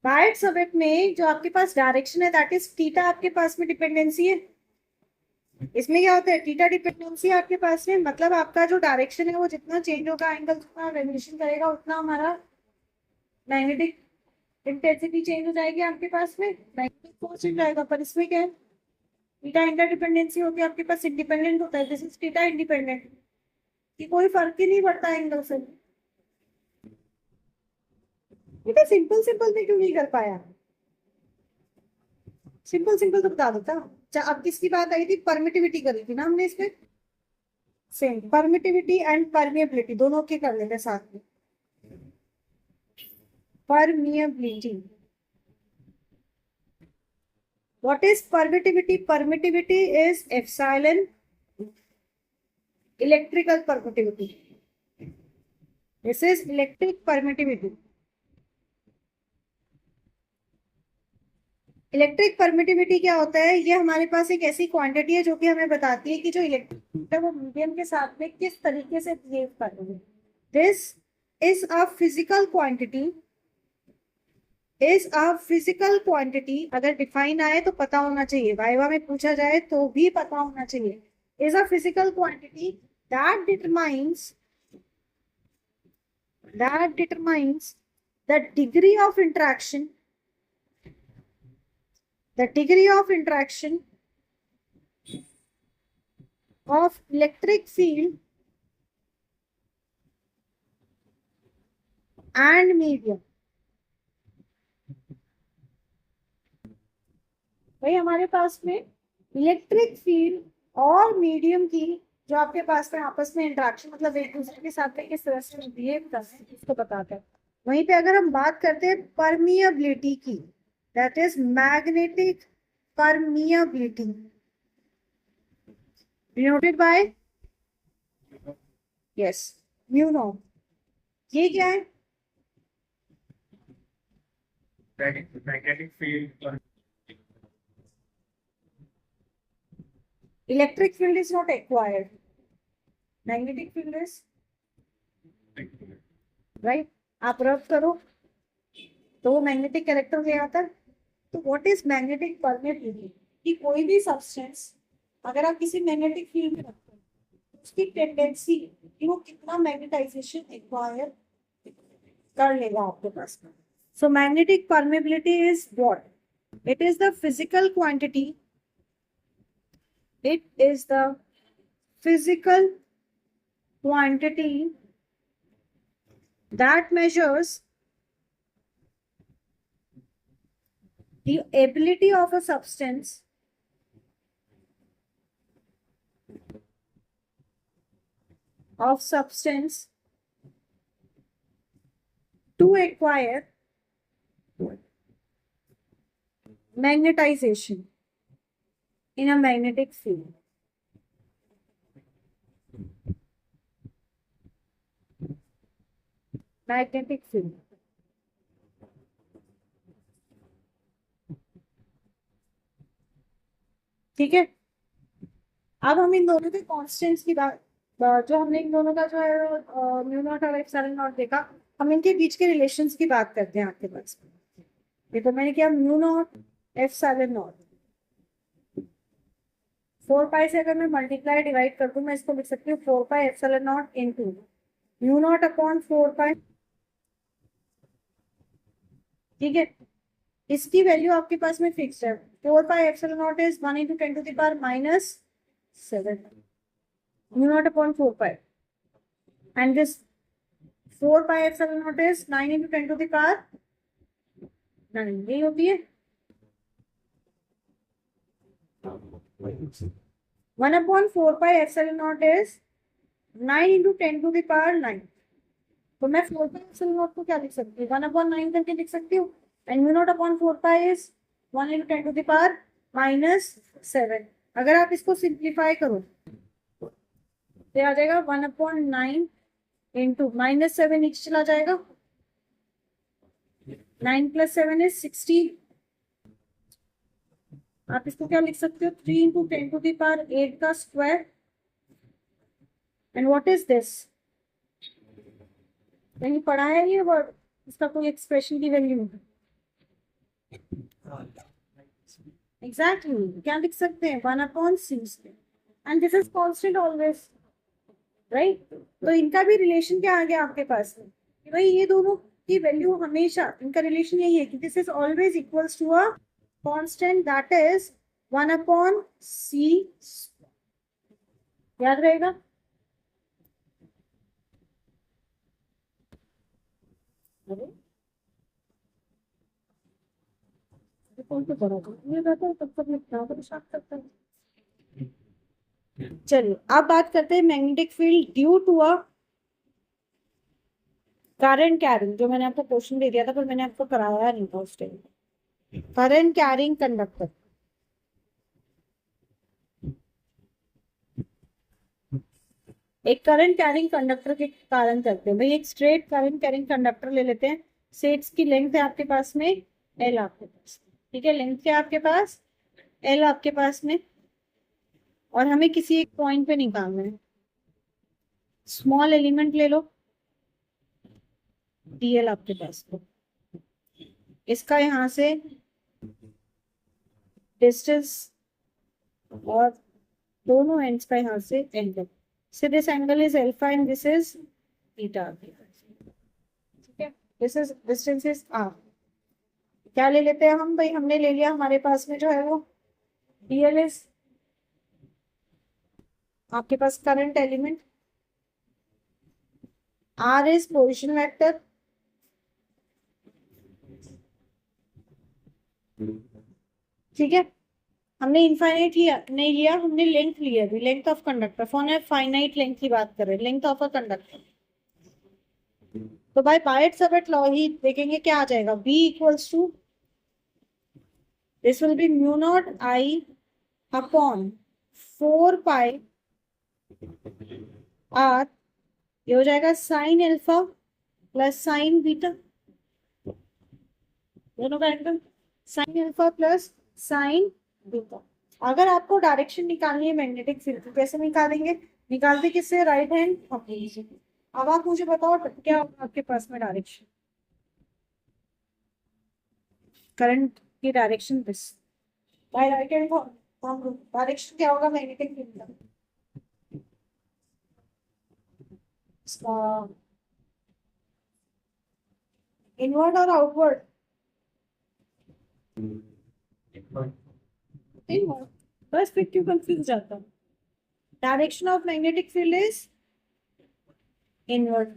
राइट सब्जेक्ट में जो आपके पास डायरेक्शन है दैट इज थीटा, आपके पास में डिपेंडेंसी है। इसमें क्या होता है, थीटा डिपेंडेंसी आपके पास में, मतलब आपका जो डायरेक्शन है वो जितना चेंज होगा, एंगल जितना रेवोल्यूशन करेगा, उतना हमारा मैग्नेटिक इंटेंसिटी चेंज हो जाएगी आपके पास में, मैग्नेटिक फोर्स चेंज आएगा। पर इसमें क्या है, थीटा इंटरडिपेंडेंसी होती है आपके पास, इंडिपेंडेंट होता है। दिस इज थीटा इंडिपेंडेंट, कि कोई फर्क ही नहीं पड़ता एंगल से। बेटा सिंपल सिंपल में क्यों नहीं कर पाया, सिंपल सिंपल तो बता देता। अब किसकी बात आई थी, परमिटिविटी करी थी ना हमने इसमें। सेम परमिटिविटी एंड परमिएबिलिटी दोनों के कर लेते साथ में। Permeability, what is permittivity? Permittivity is epsilon electrical permittivity, this is electric permittivity. Electric permittivity क्या होता है, ये हमारे पास एक ऐसी क्वांटिटी है जो कि हमें बताती है कि जो इलेक्ट्रिक है वो मीडियम के साथ में किस तरीके से बिहेव कर रही है। This is a physical quantity, is a physical quantity. अगर डिफाइन आए तो पता होना चाहिए, वाइवा में पूछा जाए तो भी पता होना चाहिए। Is a physical quantity that determines the degree of interaction, the degree of interaction of electric field and medium। भाई हमारे पास में इलेक्ट्रिक फील्ड और मीडियम की जो आपके पास में आपस में इंटरेक्शन, मतलब एक दूसरे के साथ में किस तरह से बिहेव करते हैं इसको बताता है। वहीं पे अगर हम बात करते हैं परमिएबिलिटी की, that is magnetic permeability, denoted by yes mu naught। ये क्या है, मैग्नेटिक फील्ड और electric field is not acquired, magnetic field is right। आप रब करो तो वो मैग्नेटिक कैरेक्टर ले आता है। तो व्हाट इज मैग्नेटिक परमेबिलिटी, कि कोई भी सब्सटेंस अगर आप किसी मैग्नेटिक फील्ड में रखते हैं उसकी टेंडेंसी कि वो कितना मैग्नेटाइजेशन एक्वायर कर लेगा आपके पास में। So magnetic permeability is what, it is the physical quantity, it is the physical quantity that measures the ability of a substance to acquire magnetization in a magnetic field। Magnetic field, ठीक है। अब हम इन दोनों के constants की बात, जो हमने इन दोनों का जो है म्यू नॉट और एप्सिलॉन नॉट देखा, हम इनके बीच के रिलेशंस की बात करते हैं आपके पास। ये तो मैंने किया म्यू नॉट एप्सिलॉन नॉट, 4 पाई से अगर मैं मल्टीप्लाई डिवाइड कर दूं, मैं इसको लिख सकती हूँ 4 pi epsilon not into mu naught upon 4 पाई, ठीक है। इसकी वैल्यू आपके पास में फिक्स्ड है, 4 pi epsilon not is 1 into 10 to the power -7 mu naught upon 4 pi, and this 4 pi epsilon not is 9 into 10 to the power 9, यही होती है 1/4 pi epsilon not is 9 into 10 to the power 9। तो मैं 4 पाई को क्या लिख सकती हूँ, 1/9 करके लिख सकती हूँ। And mu naught upon 4 pi is 1 × 10⁻⁷। अगर आप इसको सिंप्लीफाई करो तो आ जाएगा 1/9 इंटू -7 नीचे चला जाएगा, 9 + 7 इज 16। आप इसको क्या लिख सकते हो, 3 × 10⁸ का square. And what is this, कहीं पढ़ा है ये वर्ड, इसका कोई एक्सप्रेशन की वैल्यू नहीं। एग्जैक्टली क्या लिख सकते हैं, 1/6। And this is constant always, right. तो इनका भी रिलेशन क्या आ गया आपके पास में कि भाई ये दोनों की वैल्यू हमेशा, इनका रिलेशन यही है कि this is always equals to a constant that is 1/c। याद रहेगा। अरे कौन से पढ़ा था ये रहता है, तब तक मैं क्या परेशान करता हूँ। चलिए अब बात करते हैं magnetic field due to a current carrying, जो मैंने आपको क्वेश्चन दे दिया था पर मैंने आपको कराया नहीं था उस टाइम। करंट कैरिंग कंडक्टर, एक करंट कैरिंग कंडक्टर के कारण करते हैं भाई, एक स्ट्रेट करंट कैरिंग कंडक्टर ले लेते हैं। से इसकी लेंथ है आपके पास में एल, आपके पास ठीक है, लेंथ क्या आपके पास एल आपके पास में, और हमें किसी एक पॉइंट पे निकालना है। स्मॉल एलिमेंट ले लो डीएल आपके पास में, इसका यहाँ से डिस्टेंस और दोनों एंड्स का यहाँ से angle, so this angle is alpha and this is theta, ठीक है। this is distance is r। क्या ले लेते हैं हम भाई, हमने ले लिया हमारे पास में जो है वो dl is आपके पास current element, r is position vector, ठीक है। हमने इनफाइनाइट लिया नहीं लिया, हमने लेंथ लिया, length of conductor, for a finite length की बात कर रहे हैं, लेंथ ऑफ अ कंडक्टर। तो भाई बायट-सैवर्ट लॉ ही देखेंगे क्या आ जाएगा, b equals to this will be mu naught I upon 4 pi r, ये हो जाएगा sine alpha plus sine beta, दोनों का angle sine alpha plus sine beta. अगर आपको डायरेक्शन निकालनी है मैग्नेटिक फील्ड तो कैसे निकालेंगे, निकालते किससे, राइट हैंड पकड़िए से। अब आप मुझे बताओ क्या होगा आपके पास में डायरेक्शन, करंट की direction this by right hand, direction क्या होगा मैग्नेटिक फील्ड का, इसका इनवर्ड और आउटवर्ड, इनवर्ड। बस फिर क्यों कंफ्यूज जाता हूँ, direction of magnetic field is inward.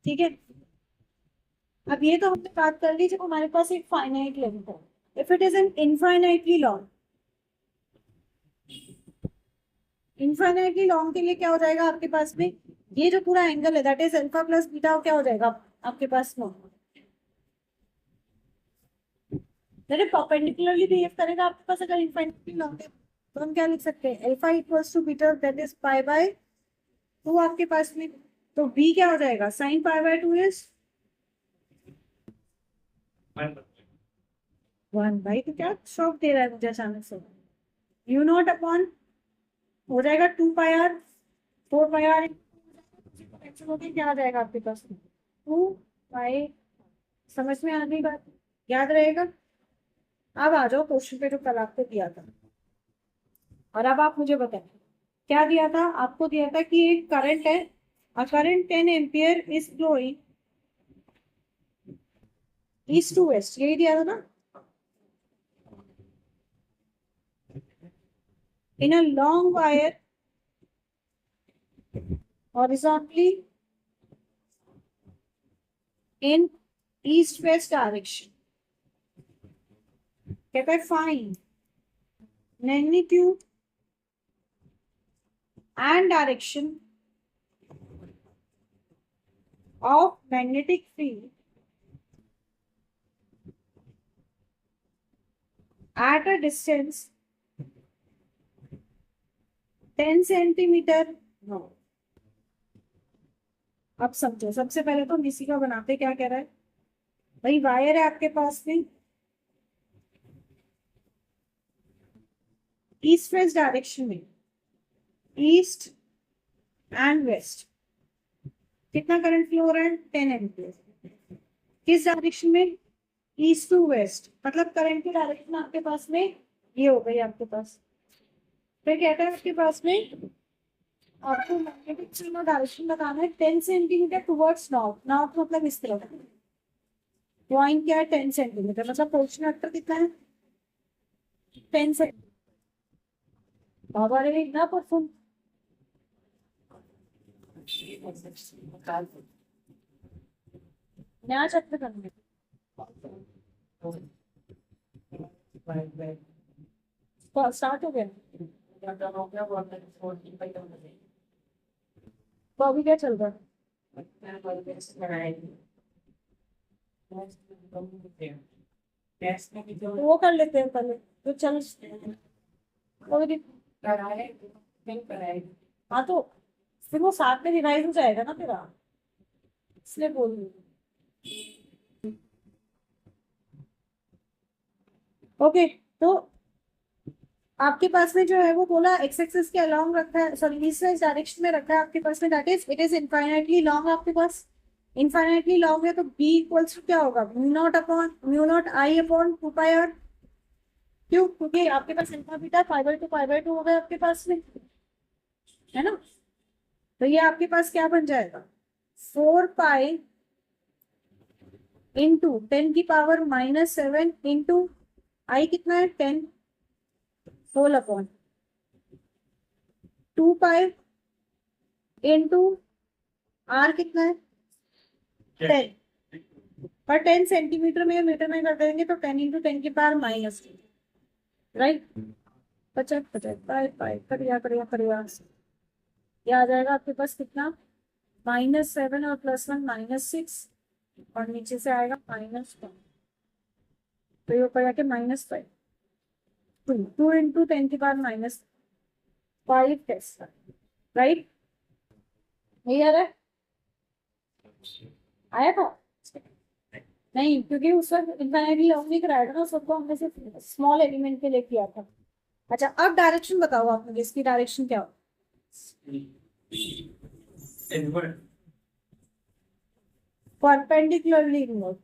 ठीक है। अब ये तो हमने बात कर ली जब हमारे पास एक फाइनाइट लेंथ है। If it is an infinitely long, infinitely long के लिए क्या हो जाएगा आपके पास में, ये जो पूरा एंगल है that is alpha plus beta, क्या हो जाएगा आपके पास में, परपेंडिकुलरली बिहेव करेगा आपके पास। अगर इनफाइनाइटली लॉन्ग है तो हम क्या लिख सकते हैं, alpha equals to beta that is π/2 आपके पास में। तो b क्या हो जाएगा, साइन π/2 इज 1 भाई। तो क्या शॉक दे रहा है मुझे अचानक से, यू नॉट अपॉन हो जाएगा 2 πr, 4 πr क्या आ जाएगा आपके पास में 2 पाई। समझ में आ गई बात, याद रहेगा। अब आ जाओ क्वेश्चन पे जो कल आपको दिया था, और अब आप मुझे बताएं क्या दिया था आपको, दिया था कि एक करंट है, a current 10 ampere is flowing east to west, यही दिया था ना, in a long wire horizontally in east-west direction। कहता है find magnitude and direction of magnetic field at a distance 10 centimetre. No, अब समझो, सबसे पहले तो डीसी का बनाते क्या कह रहा है भाई, वायर है आपके पास में, ईस्ट वेस्ट डायरेक्शन में, ईस्ट एंड वेस्ट, कितना करंट फ्लो हो रहा है 10 एम्पियर। किस डायरेक्शन में, ईस्ट टू वेस्ट, मतलब करंट की डायरेक्शन आपके पास में ये हो गई आपके पास। फिर कहता है आपके पास में आपको मैग्नेटिक फील्ड में डायरेक्शन बताना है 10 सेंटीमीटर टुवर्ड्स नॉर्थ। नॉर्थ मतलब इस तरफ, पॉइंट क्या है 10 सेंटीमीटर, मतलब पोर्शन वेक्टर कितना है 10 सेंटीमीटर। बाबा रे ना परफॉर्म, नया चक्र करने स्टार्ट हो गया। तो अभी क्या चल रहा है, तो वो कर लेते हैं पहले, तो चल हाँ, तो फिर वो साथ में रिवाइज हो जाएगा ना तेरा, इसलिए बोल रही हूँ। ओके, तो आपके पास में जो है वो बोला एक्स एक्सिस के अलोंग रखा है, सॉरी ईस्ट वेस्ट डायरेक्शन में रखा है आपके पास में, that is it is infinitely long. आपके पास इनफाइनाइटली लॉन्ग है तो बी इक्वल्स टू क्या होगा, mu naught I upon 2 pi R. क्यों, क्योंकि आपके पास alpha beta pi by two हो गया आपके पास में, है ना। तो ये आपके पास क्या बन जाएगा, 4 पाई इंटू 10⁻⁻7 इंटू आई कितना है 10 whole upon 2 pi into R कितना है 10, पर 10 सेंटीमीटर में मीटर में कर देंगे तो 10 इंटू 10⁻⁻, राइट। 50 करिया करिया करिया, ये आ जाएगा आपके पास कितना, -7 और +1 -6, और नीचे से आएगा -1, तो ये ऊपर जाके -5, 2 इंटू 10⁻⁻5 टेस्ला, राइट। यही आ रहा है, आया था नहीं, क्योंकि उस वक्त इनफाइनाइटली लॉन्ग नहीं कराया था ना, सबको हमने सिर्फ स्मॉल एलिमेंट के लिए किया था। अच्छा, अब डायरेक्शन बताओ आप मुझे, इसकी डायरेक्शन क्या हो, परपेंडिकुलरली इनवर्ड,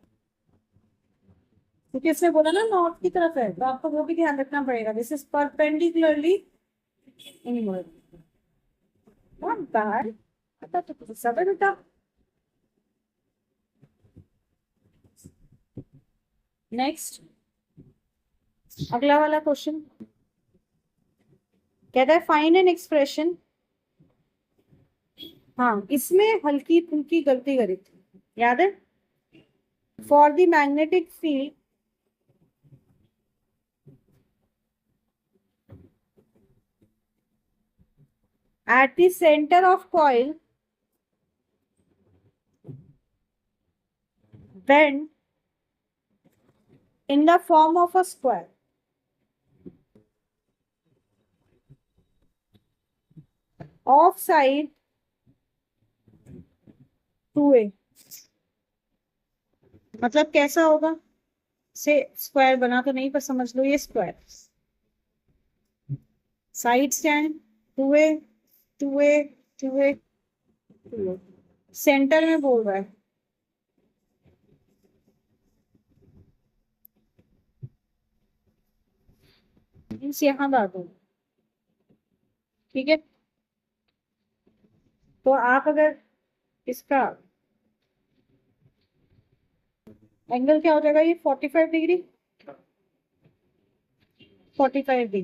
क्योंकि इसने बोला ना नॉर्थ की तरफ है, तो आपको वो भी ध्यान रखना पड़ेगा, this is perpendicularly inward. Not bad, पता तो सब है बेटा। नेक्स्ट, अगला वाला क्वेश्चन कहता है फाइंड एन एक्सप्रेशन, हाँ इसमें हल्की फुल्की गलती करी थी, याद है, for the magnetic field at the center of coil bend in the form of a square of side 2a, मतलब कैसा होगा, से स्क्वायर बना तो नहीं पर समझ लो ये square, side stand 2a 2a 2a 2a, centre में बोल रहा है, मीन्स यहाँ ला दो, ठीक है। तो आप अगर इसका एंगल क्या हो जाएगा, ये 45 degree, 45 degree,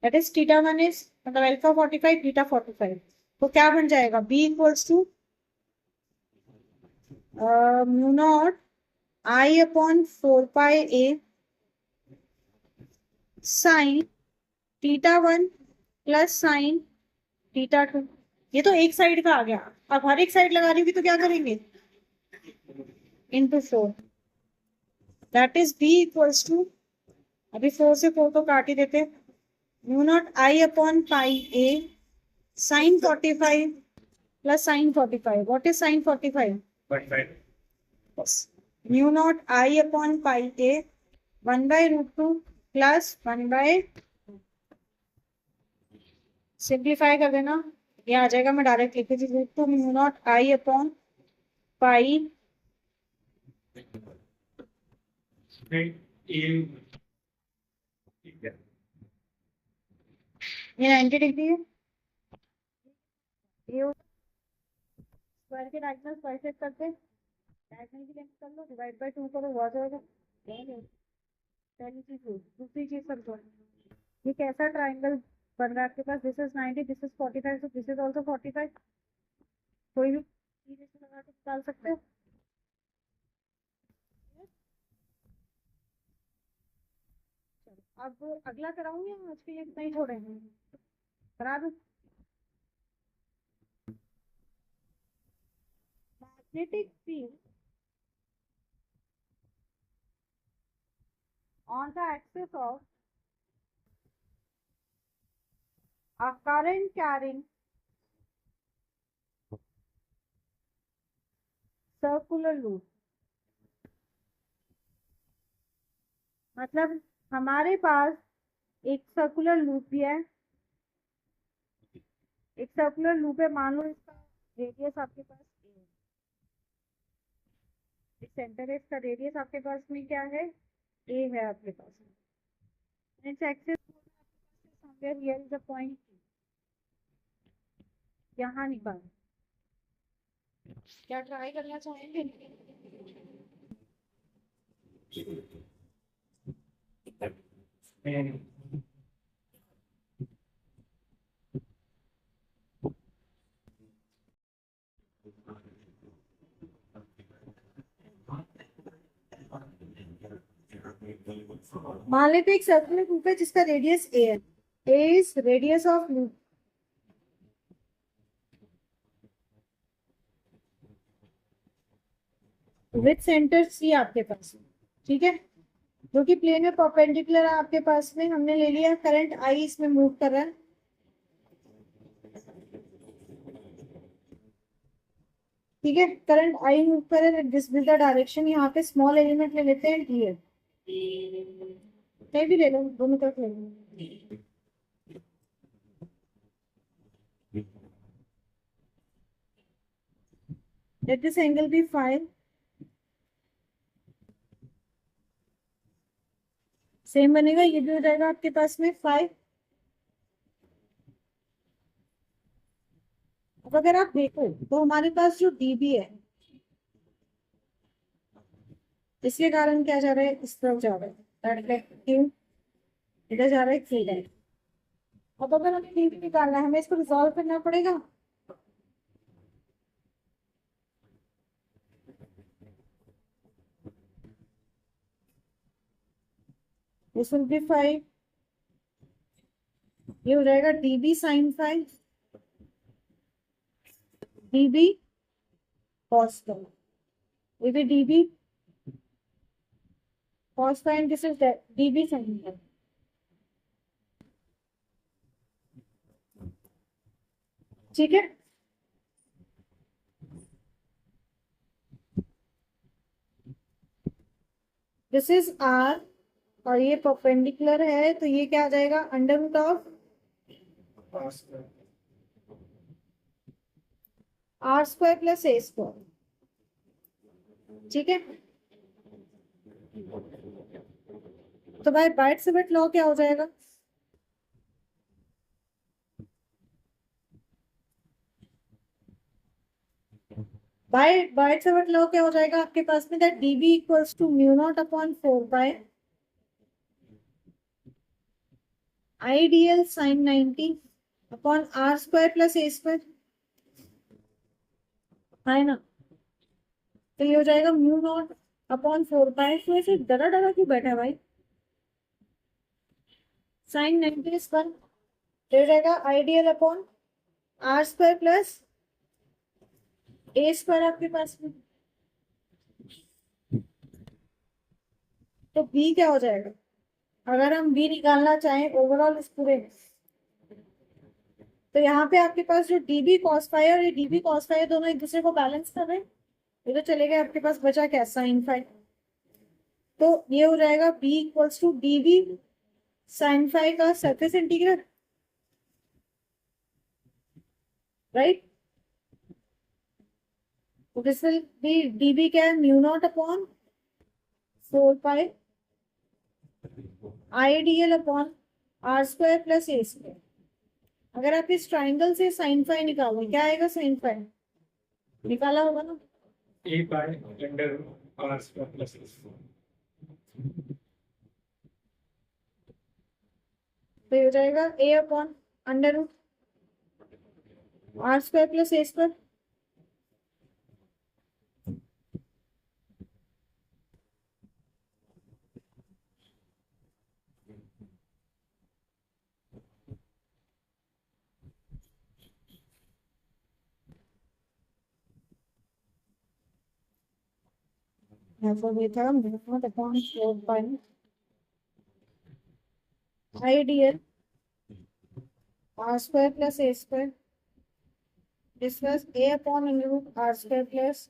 that is θ1 is मतलब अल्फा 45 बीटा 45, तो क्या बन जाएगा, B equals to mu naught I upon 4 pi A sine θ1 plus sine θ2। ये तो एक साइड का आ गया। अब हर एक साइड लगा रही होगी तो क्या करेंगे, into 4, that is b equals to, अभी 4 से 4 तो काट ही देते, mu naught I upon pi A sine 45 plus sine 45। What is sine 45? 45. बस mu naught I upon pi a 1/√2 plus 1 simplify कर देना, ये आ जाएगा। मैं डायरेक्ट लिख देती हूँ, √2 mu naught I upon pi Right. ठीक है. ये 90 डिग्री है। ये स्क्वायर के डायगोनल स्क्वायर सेट करते हैं, डायगोनल की लेंथ कर लो, डिवाइड बाय 2 करो, हो जाएगा। पहली चीज दूसरी चीज समझो, ये कैसा ट्राइंगल बन रहा है आपके पास, this is 90, this is 45, so this is also 45। कोई भी चीज इसमें लगा के निकाल सकते हो। अब अगला कराऊं या आज के लिए इतना ही छोड़ेंगे, करा दो। Magnetic field on the axis of a current carrying circular loop। मतलब हमारे पास एक सर्कुलर लूप भी है, एक सर्कुलर लूप है, मान लो इसका रेडियस आपके पास ए है, इस सेंटर है, इसका रेडियस आपके पास में क्या है, ए है आपके पास में। Its axis somewhere here is a point, यहाँ निकाल। क्या ट्राई करना चाहेंगे? And मान लेते एक सर्कुलर लूप है जिसका रेडियस ए है, A is radius of loop with centre C आपके पास, ठीक है, जो कि प्लेन में परपेंडिकुलर है आपके पास में। हमने ले लिया करंट आई इसमें मूव कर रहा है, ठीक है, करंट आई मूव कर रहा है, दिस इज द डायरेक्शन। यहाँ पे स्मॉल एलिमेंट ले लेते हैं डी, कहीं भी ले लो, दोनों तरफ ले लो। Let this angle be 5, same बनेगा, ये भी हो जाएगा आपके पास में 5। अब अगर आप देखो तो हमारे पास जो डीबी है, इसके कारण क्या जा रहा है, इस तरफ जा रहा है, क्यों इधर जा रहा है, थ्री है। अब अगर हमें डीबी निकालना है, हमें इसको रिजॉल्व करना पड़ेगा। दिस विल बी 5, ये हो जाएगा डीबी साइन 5, डीबी कॉस 5, ये भी dB cos phi, and this is dB sin phi। ठीक है, दिस इज R और ये परपेंडिकुलर है, तो ये क्या आ जाएगा, under root of R square plus a square, ठीक है। तो भाई बाइट से बिट लॉ क्या हो जाएगा, बाइट से बिट लॉ क्या हो जाएगा आपके पास में, that dB equals to mu naught upon 4 by I dl sine 90 upon are square plus a square, है ना। तो ये हो जाएगा म्यू नॉट अपॉन 4 बाय, तो ऐसे डरा डरा क्यों बैठा है भाई, साइन 90 इज 1, हो जाएगा I dl upon are square plus a square आपके पास में। तो बी क्या हो जाएगा, अगर हम बी निकालना चाहें ओवरऑल इस पूरे में, तो यहाँ पे आपके पास जो डीबी कॉस फाई और ये डीबी कॉस फाई दोनों एक दूसरे को बैलेंस कर रहे हैं, ये तो चले गए, आपके पास बचा क्या, साइन फाई। तो ये हो जाएगा B equals to dB sine phi का सरफेस इंटीग्रल, राइट। तो दिस विल बी डीबी क्या है, mu naught upon 4 pi I dl upon are square plus a square. अगर आप इस ट्राइंगल से साइन फाई निकालो, क्या आएगा, साइन फाई निकाला होगा ना, A by under R square plus S. तो ये हो जाएगा a upon under root r square plus a square. therefore we have mu naught upon 4 pi ideal r square plus a square, this was a upon under root r square plus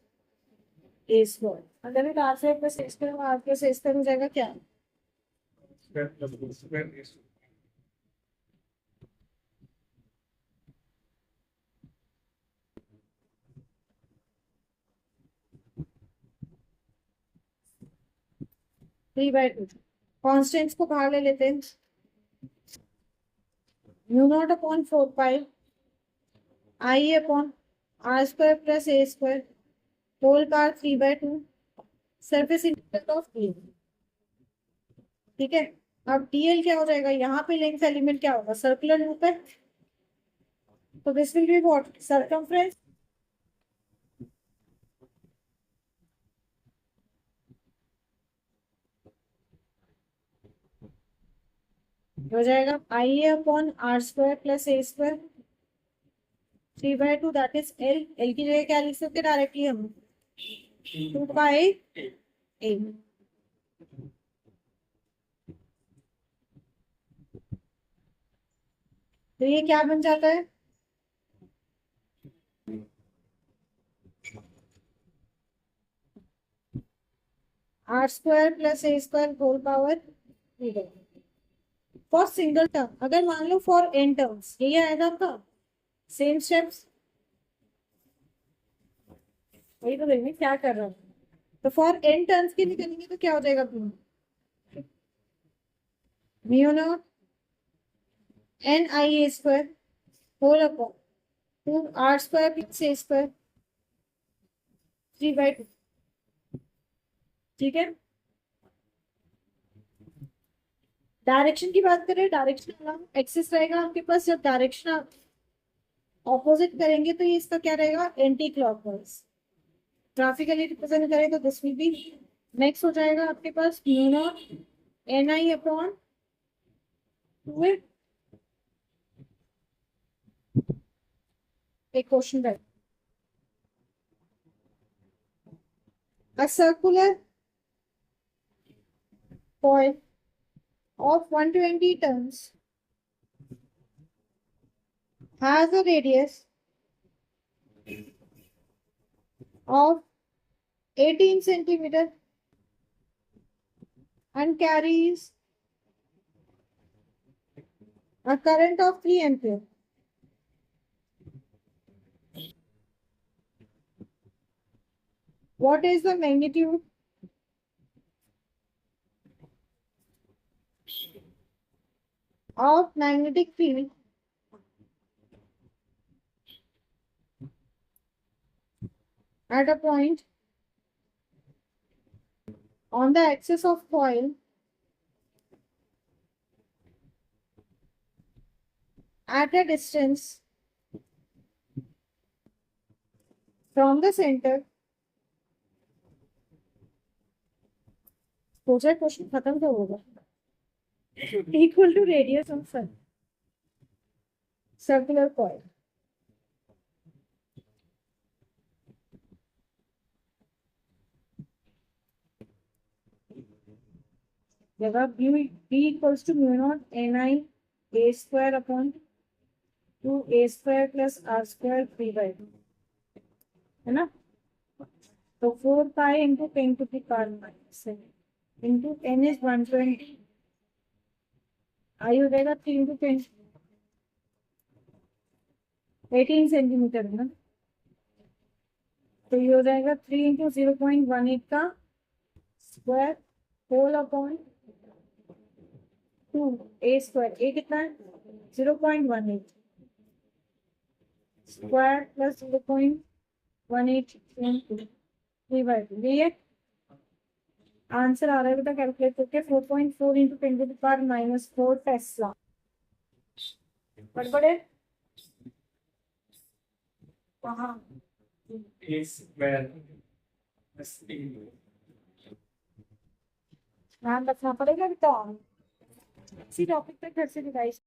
a square, under root r square plus a square और r plus a square हो जाएगा क्या, Square plus B square is 3/2। Constants को बाहर ले लेते हैं, mu naught upon 4 pi i upon are square plus a square whole power 3/2 surface integral of a. ठीक है, अब डीएल क्या हो जाएगा, यहाँ पे लेंथ एलिमेंट क्या होगा, सर्कुलर लूप है, तो this will be what, circumference हो जाएगा i upon are square plus a square 3/2 that is l, l की जगह क्या लिख सकते हैं डायरेक्टली हम, 2 पाई ए। तो ये क्या बन जाता है, R square plus a square whole power 3/2 for single term. अगर मान लो फॉर एन टर्म्स, ये आएगा आपका सेम स्टेप्स, वही तो देखिए क्या कर रहा हूँ। तो फॉर एन टर्म्स के लिए करेंगे तो क्या हो जाएगा, mu naught N I a square whole upon 2 R square plus a square 3/2। ठीक है, डायरेक्शन की बात करें, डायरेक्शन एक्सिस रहेगा आपके पास, जब डायरेक्शन ऑपोजिट करेंगे तो ये इसका क्या रहेगा, एंटी क्लॉकवाइज। ग्राफिकली रिप्रेजेंट करें तो दिस विल बी, नेक्स्ट हो जाएगा आपके पास mu naught N i upon 2, एक क्वेश्चन है, a circular coil of 120 tons has a radius of 18 centimeter and carries a current of 3 ampere. What is the magnitude of magnetic field at a point on the axis of coil at a distance from the center? हो जाए question खत्म तो होगा। equal to radius of circular coil. जगह b equals to mu naught ni a square upon 2a square plus r square 3/2 है ना. तो 4 pi into 10 to the power -7 into n is 120. आई हो जाएगा 3 into 10 18 सेंटीमीटर है ना. तो ये हो जाएगा 3 into 0.18 का square whole upon 2 a square. A कितना है 0.18 स्क्वायर प्लस 0.18 3/2. ये आंसर आ रहा है बेटा कैलकुलेट करके 4.4 into 10 to the power -4 tesla. बड़बड़े वहाँ A square plus B. ध्यान रखना पड़ेगा बेटा. इसी टॉपिक पे घर से रिवाइज